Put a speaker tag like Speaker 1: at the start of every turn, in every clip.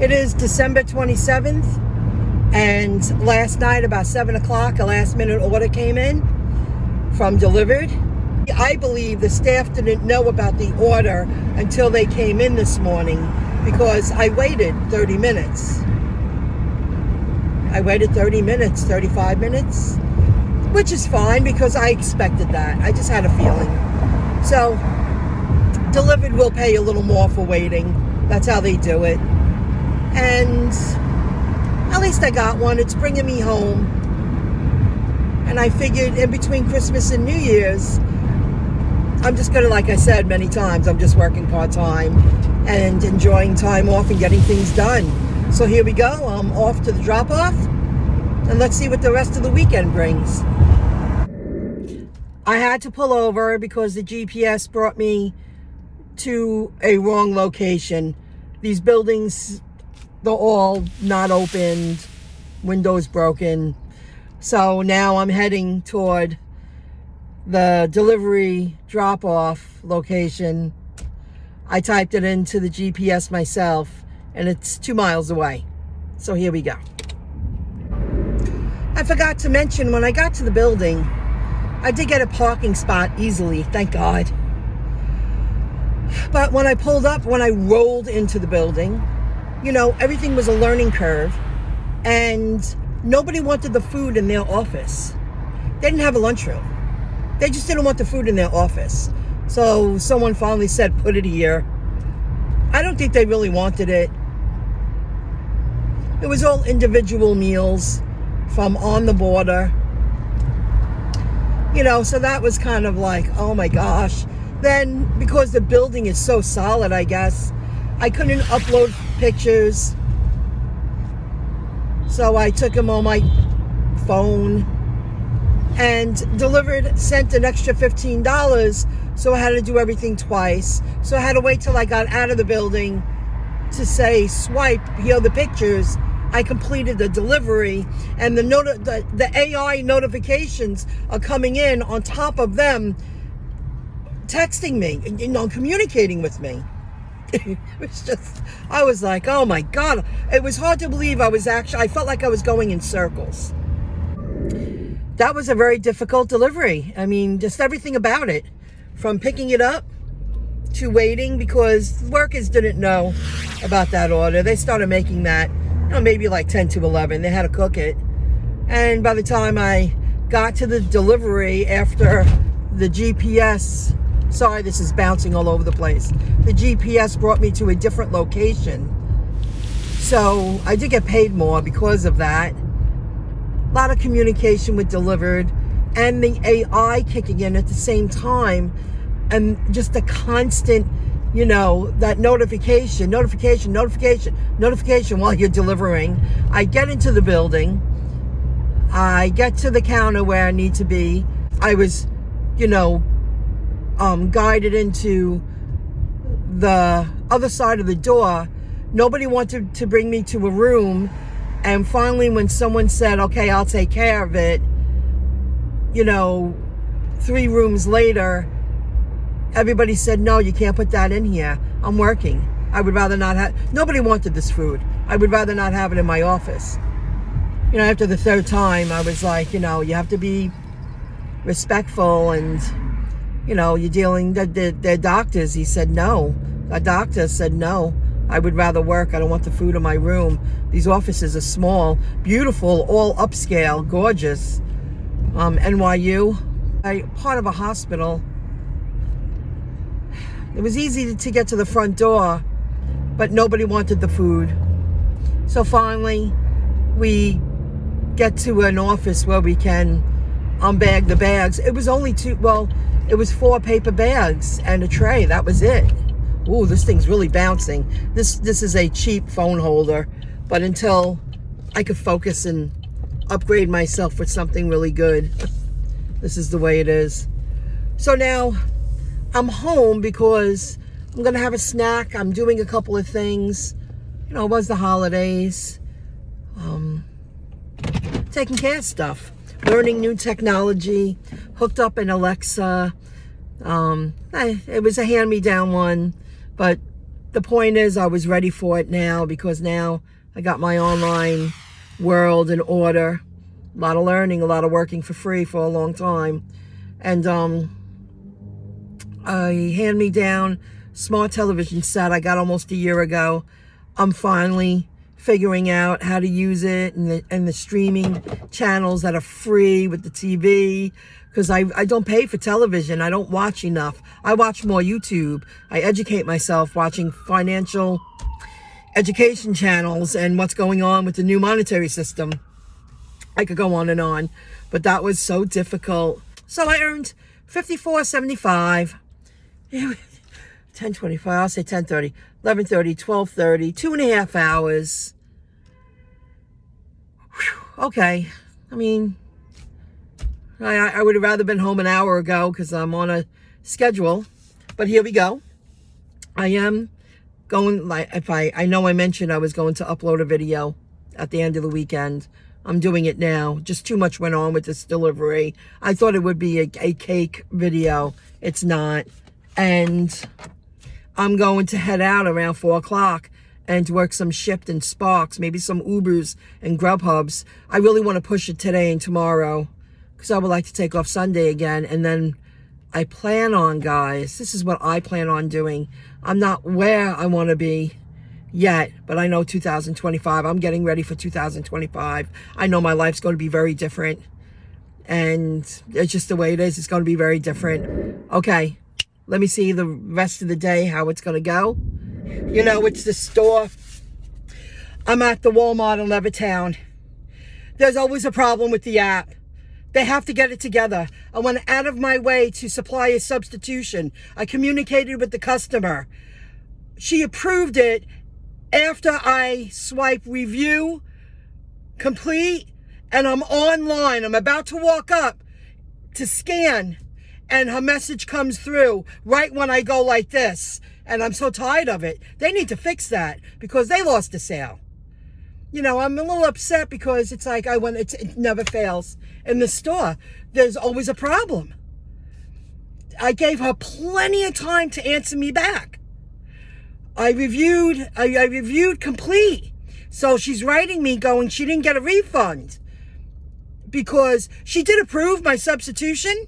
Speaker 1: It is December 27th, and last night about 7 o'clock, a last minute order came in from Dlivrd. I believe the staff didn't know about the order until they came in this morning because I waited 30 minutes. I waited 30 minutes, 35 minutes, which is fine because I expected that. I just had a feeling. So Dlivrd will pay a little more for waiting. That's how they do it. And at least I got one. It's bringing me home. And I figured in between Christmas and New Year's, I'm just going to, like I said many times, I'm just working part-time and enjoying time off and getting things done. So here we go. I'm off to the drop-off. And let's see what the rest of the weekend brings. I had to pull over because the GPS brought me to a wrong location. These buildings, they're all not opened, windows broken. So now I'm heading toward the delivery drop-off location. I typed it into the GPS myself, and it's 2 miles away. So here we go. I forgot to mention, when I got to the building, I did get a parking spot easily, thank God. But when I pulled up, when I rolled into the building, you know, everything was a learning curve, and nobody wanted the food in their office. They didn't have a lunchroom. They just didn't want the food in their office. So someone finally said, put it here. I don't think they really wanted it. It was all individual meals from on the border. You know, so that was kind of like, oh my gosh. Then, because the building is so solid, I guess, I couldn't upload pictures. So I took them on my phone. And Dlivrd sent an extra $15, so I had to do everything twice. So I had to wait till I got out of the building to say, swipe, here are the pictures. I completed the delivery, and the AI notifications are coming in on top of them texting me, you know, communicating with me. It was just, I was like, oh my God. It was hard to believe I felt like I was going in circles. That was a very difficult delivery. I mean, just everything about it, from picking it up to waiting, because workers didn't know about that order. They started making that, you know, maybe like 10 to 11. They had to cook it. And by the time I got to the delivery after the GPS, sorry, this is bouncing all over the place. The GPS brought me to a different location. So I did get paid more because of that. A lot of communication with Dlivrd and the AI kicking in at the same time, and just the constant, you know, that notification while you're delivering. I get into the building, I get to the counter where I need to be. I was, you know, guided into the other side of the door. Nobody wanted to bring me to a room. And finally, when someone said, okay, I'll take care of it, you know, 3 rooms later, everybody said, no, you can't put that in here. I'm working. I would rather not have, nobody wanted this food. I would rather not have it in my office. You know, after the 3rd time, I was like, you know, you have to be respectful, and, you know, you're dealing, they're doctors. He said, no. A doctor said, no. I would rather work. I don't want the food in my room. These offices are small, beautiful, all upscale, gorgeous. NYU, part of a hospital. It was easy to get to the front door, but nobody wanted the food. So finally, we get to an office where we can unbag the bags. It was only it was 4 paper bags and a tray. That was it. Ooh, this thing's really bouncing. This is a cheap phone holder, but until I could focus and upgrade myself with something really good, this is the way it is. So now I'm home because I'm gonna have a snack. I'm doing a couple of things. You know, it was the holidays. Taking care of stuff, learning new technology, hooked up an Alexa. It was a hand-me-down one, but the point is I was ready for it now, because now I got my online world in order. A lot of learning, a lot of working for free for a long time. And a hand-me-down smart television set I got almost a year ago. I'm finally figuring out how to use it, and the streaming channels that are free with the TV, because I don't pay for television. I don't watch enough. I watch more YouTube. I educate myself watching financial education channels and what's going on with the new monetary system. I could go on, but that was so difficult. So I earned $54.75. 10:25, I'll say 10:30, 11:30, 12:30, 2.5 hours. Whew, okay, I mean, I would have rather been home an hour ago because I'm on a schedule, but here we go. I am going, like, I know I mentioned I was going to upload a video at the end of the weekend. I'm doing it now. Just too much went on with this delivery. I thought it would be a cake video. It's not. And I'm going to head out around 4 o'clock and work some Shipt and Sparks, maybe some Ubers and Grubhubs. I really want to push it today and tomorrow because I would like to take off Sunday again. And then I plan on, guys, this is what I plan on doing. I'm not where I want to be yet, but I know 2025, I'm getting ready for 2025. I know my life's going to be very different, and it's just the way it is. It's going to be very different. Okay, let me see the rest of the day, how it's going to go. You know, it's the store. I'm at the Walmart in Levittown. There's always a problem with the app. They have to get it together. I went out of my way to supply a substitution. I communicated with the customer. She approved it after I swipe review complete, and I'm online. I'm about to walk up to scan, and her message comes through right when I go like this. And I'm so tired of it. They need to fix that because they lost a sale. You know, I'm a little upset because it's like it never fails. In the store, there's always a problem. I gave her plenty of time to answer me back. I reviewed complete. So she's writing me going, she didn't get a refund because she did approve my substitution,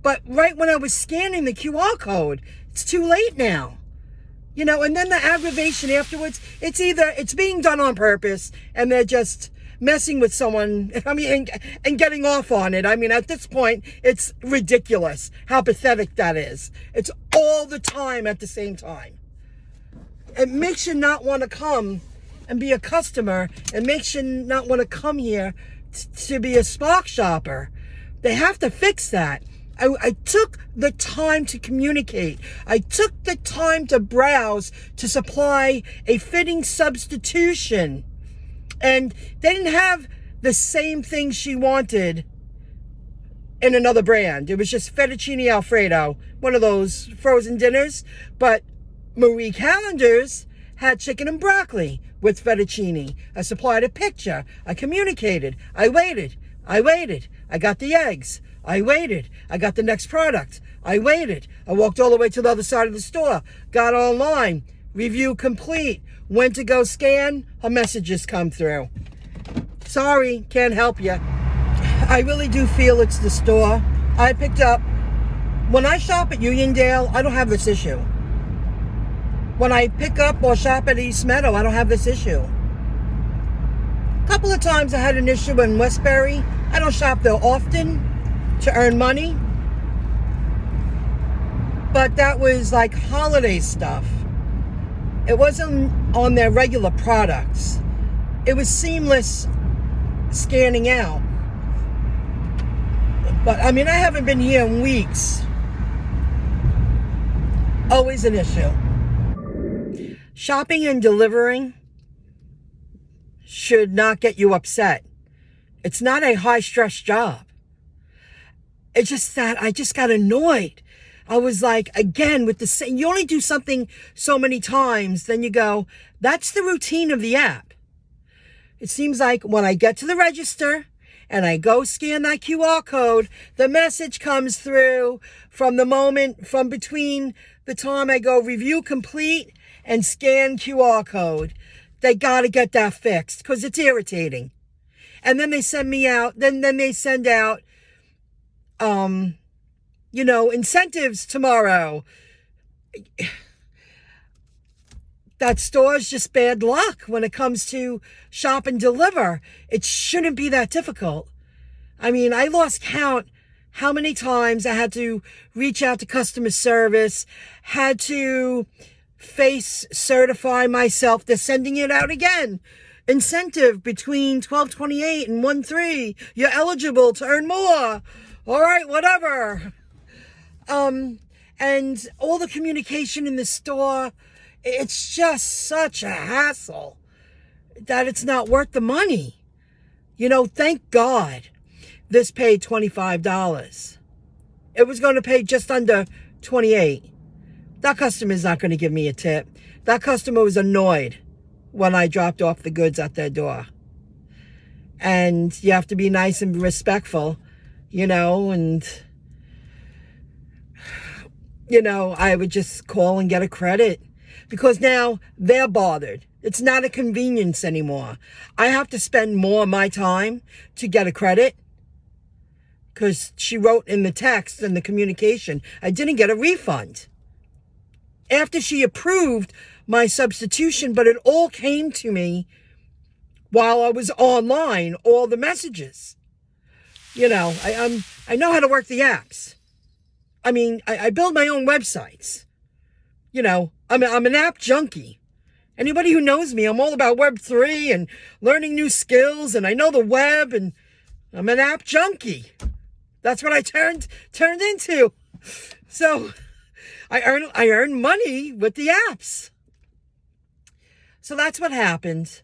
Speaker 1: but right when I was scanning the QR code, it's too late now. You know, and then the aggravation afterwards, it's either it's being done on purpose and they're just messing with someone, I mean, and getting off on it. I mean, at this point, it's ridiculous how pathetic that is. It's all the time at the same time. It makes you not want to come and be a customer. It makes you not want to come here to be a Spark shopper. They have to fix that. I took the time to communicate. I took the time to browse to supply a fitting substitution. And they didn't have the same thing she wanted in another brand. It was just fettuccine Alfredo, one of those frozen dinners. But Marie Callender's had chicken and broccoli with fettuccine. I supplied a picture. I communicated. I waited. I got the eggs. I waited. I got the next product. I waited. I walked all the way to the other side of the store. Got online. Review complete. Went to go scan. Her messages come through. Sorry, can't help you. I really do feel it's the store. I picked up. When I shop at Uniondale, I don't have this issue. When I pick up or shop at East Meadow, I don't have this issue. A couple of times I had an issue in Westbury. I don't shop there often to earn money, but that was like holiday stuff. It wasn't on their regular products. It was seamless scanning out. But I mean, I haven't been here in weeks. Always an issue. Shopping and delivering should not get you upset. It's not a high-stress job. It's just that I just got annoyed. I was like, again, with the same, you only do something so many times, then you go, that's the routine of the app. It seems like when I get to the register and I go scan that QR code, the message comes through from between the time I go review complete and scan QR code. They got to get that fixed because it's irritating. And then they send me out, then they send out, incentives tomorrow. That store's just bad luck when it comes to shop and deliver. It shouldn't be that difficult. I mean, I lost count how many times I had to reach out to customer service, had to face certify myself. They're sending it out again. Incentive between 12/28 and 1/3. You're eligible to earn more. All right, whatever. And all the communication in the store, it's just such a hassle that it's not worth the money. Thank God this paid $25. It was going to pay just under $28. That customer is not going to give me a tip. That customer was annoyed when I dropped off the goods at their door. And you have to be nice and respectful, and I would just call and get a credit because now they're bothered. It's not a convenience anymore. I have to spend more of my time to get a credit because she wrote in the text and the communication, I didn't get a refund after she approved my substitution, but it all came to me while I was online, all the messages. I know how to work the apps. I mean, I build my own websites. I'm an app junkie. Anybody who knows me, I'm all about Web3 and learning new skills, and I know the web, and I'm an app junkie. That's what I turned into. So I earn money with the apps. So that's what happened.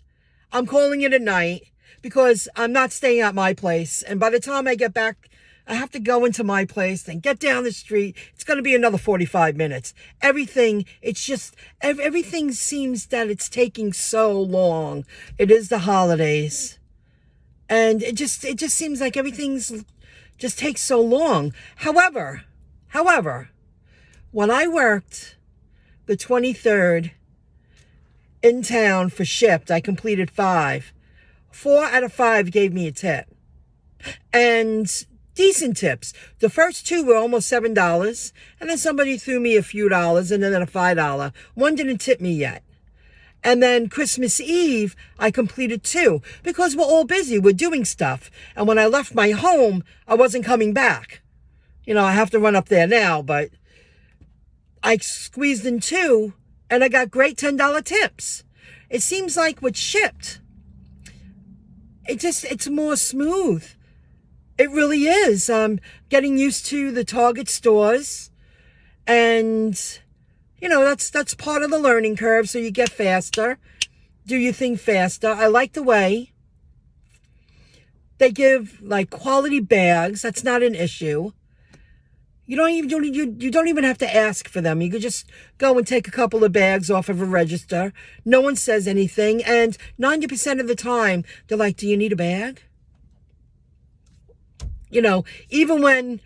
Speaker 1: I'm calling it a night because I'm not staying at my place. And by the time I get back, I have to go into my place, then get down the street. It's going to be another 45 minutes. Everything seems that it's taking so long. It is the holidays. And it just seems like everything's just takes so long. However, when I worked the 23rd in town for Shipped, I completed 5. 4 out of 5 gave me a tip. And decent tips. The first 2 were almost $7. And then somebody threw me a few dollars and then a $5. One didn't tip me yet. And then Christmas Eve, I completed 2 because we're all busy. We're doing stuff. And when I left my home, I wasn't coming back. I have to run up there now, but I squeezed in 2 and I got great $10 tips. It seems like with Shipped, it's more smooth. It really is. Getting used to the Target stores, and that's part of the learning curve. So you get faster, do your thing faster. I like the way they give quality bags. That's not an issue. You don't even have to ask for them. You could just go and take a couple of bags off of a register. No one says anything, and 90% of the time they're like, "Do you need a bag?" Even when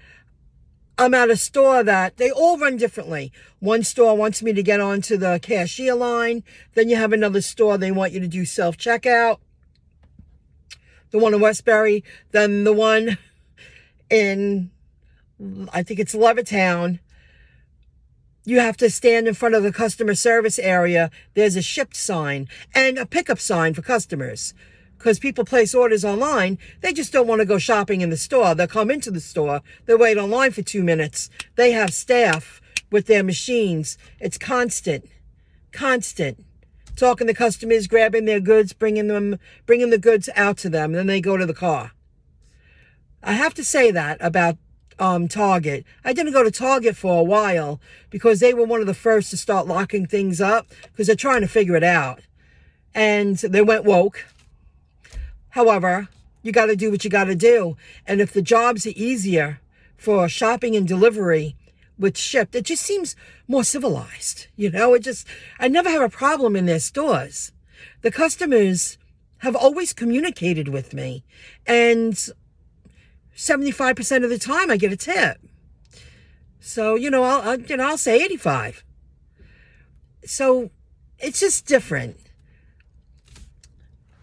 Speaker 1: I'm at a store that they all run differently. One store wants me to get onto the cashier line. Then you have another store, they want you to do self-checkout. The one in Westbury. Then the one in, I think it's Levittown. You have to stand in front of the customer service area. There's a Shipped sign and a pickup sign for customers. Because people place orders online, they just don't want to go shopping in the store. They'll come into the store, they wait online for 2 minutes. They have staff with their machines. It's constant. Talking to customers, grabbing their goods, bringing the goods out to them, and then they go to the car. I have to say that about Target. I didn't go to Target for a while because they were one of the first to start locking things up because they're trying to figure it out. And they went woke. However, you got to do what you got to do. And if the jobs are easier for shopping and delivery with Shipped, it just seems more civilized. I never have a problem in their stores. The customers have always communicated with me. And 75% of the time I get a tip. So, I'll say 85. So it's just different.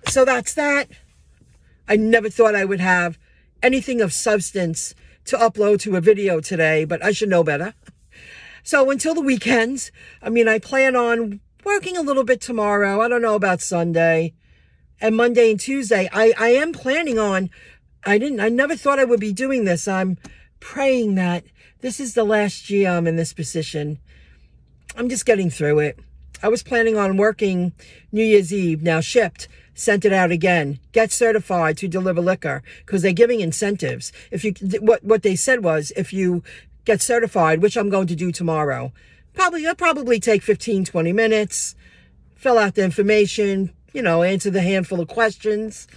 Speaker 1: So that's that. I never thought I would have anything of substance to upload to a video today, but I should know better. So until the weekends, I plan on working a little bit tomorrow. I don't know about Sunday. And Monday and Tuesday, I am planning on, I never thought I would be doing this. I'm praying that this is the last year I'm in this position. I'm just getting through it. I was planning on working New Year's Eve, now shipped, sent it out again, get certified to deliver liquor, because they're giving incentives. What they said was, if you get certified, which I'm going to do tomorrow, it'll probably take 15, 20 minutes, fill out the information, answer the handful of questions.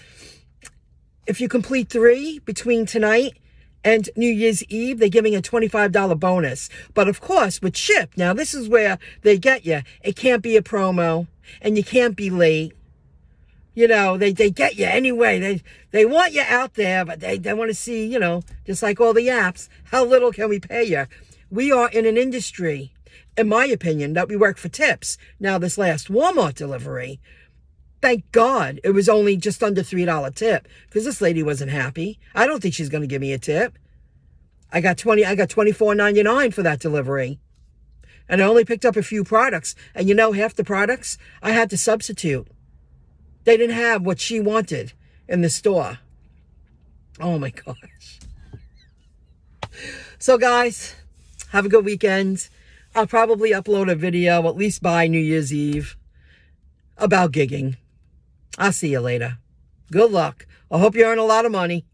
Speaker 1: If you complete 3 between tonight and New Year's Eve, they're giving a $25 bonus. But of course, with Ship, now this is where they get you. It can't be a promo, and you can't be late. They get you anyway. They want you out there, but they want to see, just like all the apps, how little can we pay you? We are in an industry, in my opinion, that we work for tips. Now, this last Walmart delivery, thank God it was only just under $3 tip, because this lady wasn't happy. I don't think she's going to give me a tip. I got $24.99 for that delivery. And I only picked up a few products. And half the products I had to substitute. They didn't have what she wanted in the store. Oh my gosh. So guys, have a good weekend. I'll probably upload a video, at least by New Year's Eve, about gigging. I'll see you later. Good luck. I hope you earn a lot of money.